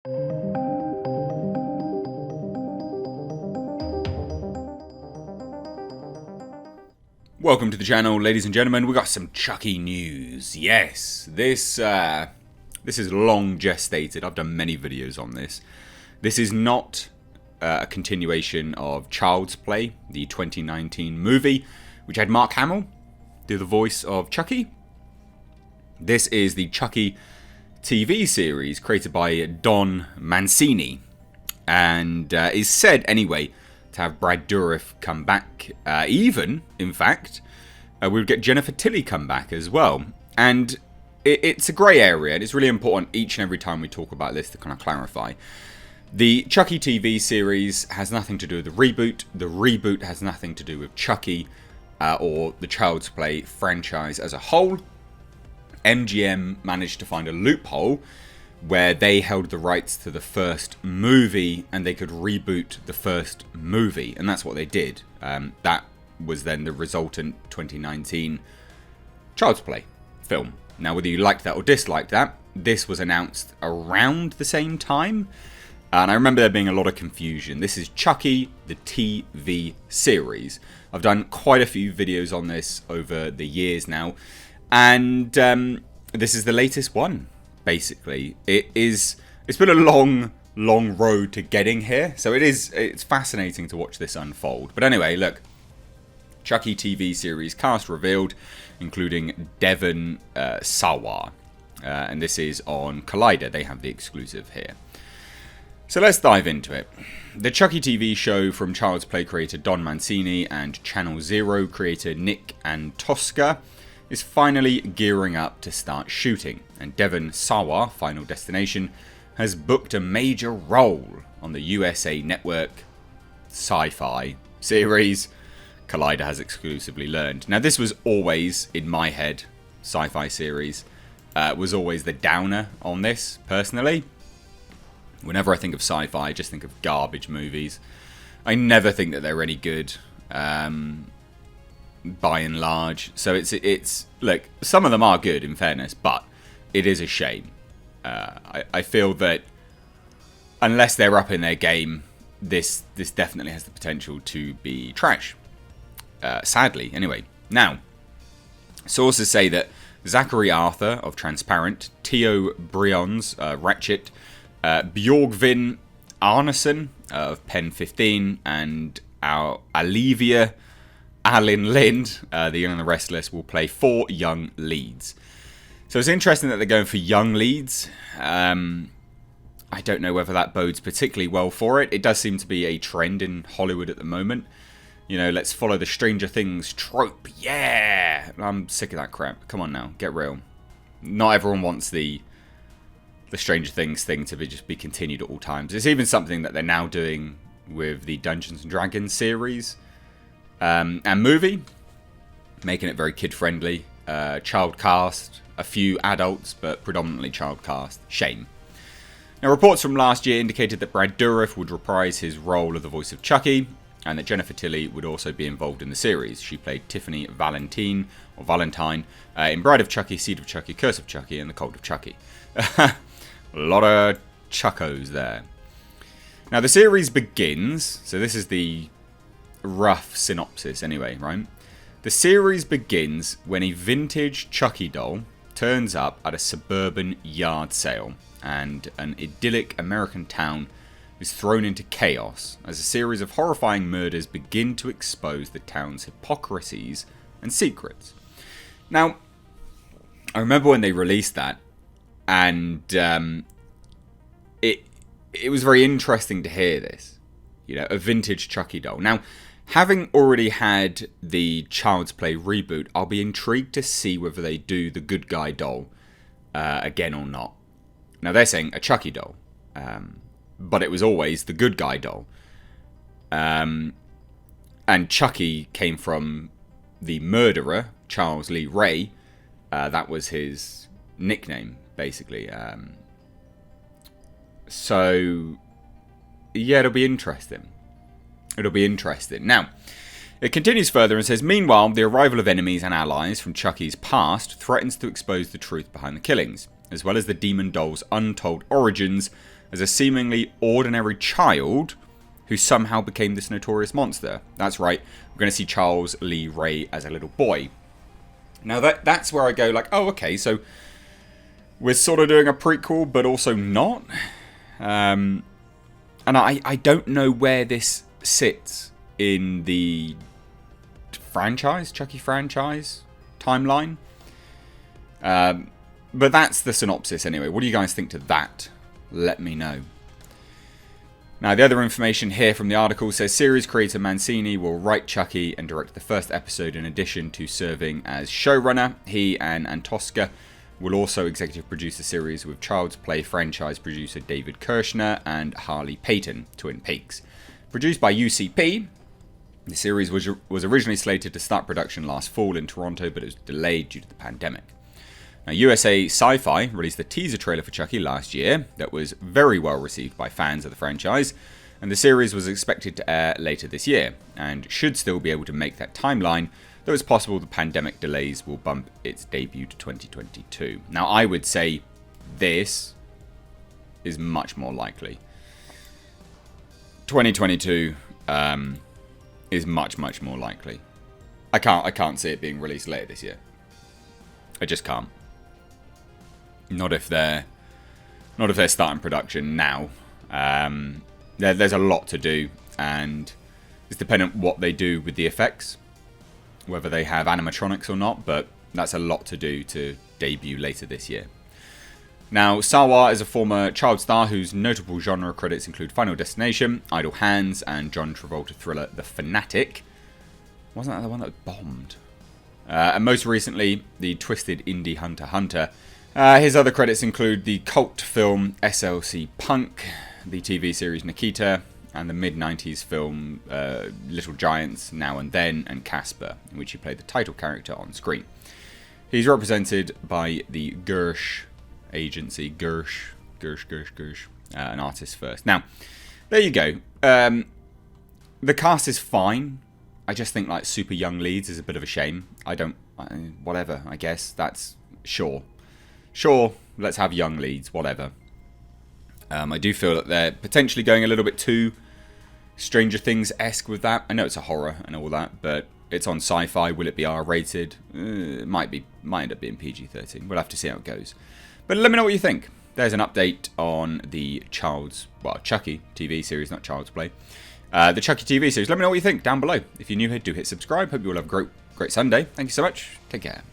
Welcome to the channel, ladies and gentlemen. We got some Chucky news. Yes, this is long gestated. I've done many videos on this. This is not a continuation of Child's Play, the 2019 movie, which had Mark Hamill do the voice of Chucky. This is the Chucky TV series created by Don Mancini, and is said anyway to have Brad Dourif come back. Even, in fact, we would get Jennifer Tilly come back as well. And it's a grey area, and it's really important each and every time we talk about this to kind of clarify. The Chucky TV series has nothing to do with the reboot. The reboot has nothing to do with Chucky or the Child's Play franchise as a whole. MGM managed to find a loophole where they held the rights to the first movie and they could reboot the first movie, and that's what they did. That was then the resultant 2019 Child's Play film. Now, whether you liked that or disliked that, this was announced around the same time, and I remember there being a lot of confusion. This is Chucky, the TV series. I've done quite a few videos on this over the years now, and this is the latest one. Basically, it's been a long road to getting here, so it's fascinating to watch this unfold. But anyway, look, Chucky TV series cast revealed, including Devon Sawa, and this is on Collider. They have the exclusive here. So let's dive into it. The Chucky TV show from Child's Play creator Don Mancini and Channel Zero creator Nick Antosca is finally gearing up to start shooting, and Devon Sawa, Final Destination, has booked a major role on the USA Network Syfy series, Collider has exclusively learned. Now, this was always, in my head, Syfy series, was always the downer on this, personally. Whenever I think of Syfy, I just think of garbage movies. I never think that they're any good. By and large, so it's look, some of them are good in fairness, but it is a shame. I feel that unless they're up in their game, this definitely has the potential to be trash. Sadly, anyway. Now, sources say that Zackary Arthur of Transparent, Teo Briones, Ratched, Bjorgvin Arnarson of Pen 15, and Alyvia Alyn Lind, The Young and the Restless, will play 4 young leads. So it's interesting that they're going for young leads. I don't know whether that bodes particularly well for it. It does seem to be a trend in Hollywood at the moment. You know, let's follow the Stranger Things trope. Yeah! I'm sick of that crap. Come on now, get real. Not everyone wants the Stranger Things thing to just be continued at all times. It's even something that they're now doing with the Dungeons & Dragons series. And movie, making it very kid-friendly, child cast, a few adults, but predominantly child cast. Shame. Now, reports from last year indicated that Brad Dourif would reprise his role of the voice of Chucky, and that Jennifer Tilly would also be involved in the series. She played Tiffany Valentine in Bride of Chucky, Seed of Chucky, Curse of Chucky, and The Cult of Chucky. A lot of chuckos there. Now, the series begins, so this is the rough synopsis anyway, right? The series begins when a vintage Chucky doll turns up at a suburban yard sale, and an idyllic American town is thrown into chaos as a series of horrifying murders begin to expose the town's hypocrisies and secrets. Now, I remember when they released that, and it was very interesting to hear this. You know, a vintage Chucky doll. Now, having already had the Child's Play reboot, I'll be intrigued to see whether they do the good guy doll again or not. Now, they're saying a Chucky doll, but it was always the good guy doll. And Chucky came from the murderer, Charles Lee Ray. That was his nickname, basically. So, yeah, it'll be interesting. It'll be interesting. Now, it continues further and says, meanwhile, the arrival of enemies and allies from Chucky's past threatens to expose the truth behind the killings, as well as the demon doll's untold origins as a seemingly ordinary child who somehow became this notorious monster. That's right, we're going to see Charles Lee Ray as a little boy. Now that's where I go like, oh, okay, so we're sort of doing a prequel, but also not. And I don't know where this sits in the franchise, Chucky franchise timeline. But that's the synopsis anyway. What do you guys think to that? Let me know. Now, the other information here from the article says series creator Mancini will write Chucky and direct the first episode in addition to serving as showrunner. He and Antosca will also executive produce the series with Child's Play franchise producer David Kirshner and Harley Payton, Twin Peaks. Produced by UCP, the series was originally slated to start production last fall in Toronto, but it was delayed due to the pandemic. Now, USA Syfy released a teaser trailer for Chucky last year that was very well received by fans of the franchise, and the series was expected to air later this year, and should still be able to make that timeline, though it's possible the pandemic delays will bump its debut to 2022. Now, I would say this is much more likely. 2022 is much more likely. I can't see it being released later this year. I just can't. Not if they're starting production now. There's a lot to do, and it's dependent what they do with the effects, whether they have animatronics or not. But that's a lot to do to debut later this year. Now, Sawa is a former child star whose notable genre credits include Final Destination, Idle Hands, and John Travolta thriller The Fanatic. Wasn't that the one that bombed? And most recently, the twisted indie Hunter x Hunter. His other credits include the cult film SLC Punk, the TV series Nikita, and the mid-90s film Little Giants, Now and Then, and Casper, in which he played the title character on screen. He's represented by the Gersh agency, Gersh, an artist first. Now, there you go. The cast is fine. I just think like super young leads is a bit of a shame. Whatever, I guess. That's sure, let's have young leads, whatever. I do feel that they're potentially going a little bit too Stranger Things-esque with that. I know it's a horror and all that, but it's on Syfy. Will it be R-rated? It might end up being PG-13. We'll have to see how it goes. But let me know what you think. There's an update on the Chucky TV series, not Child's Play. The Chucky TV series. Let me know what you think down below. If you're new here, do hit subscribe. Hope you all have a great Sunday. Thank you so much. Take care.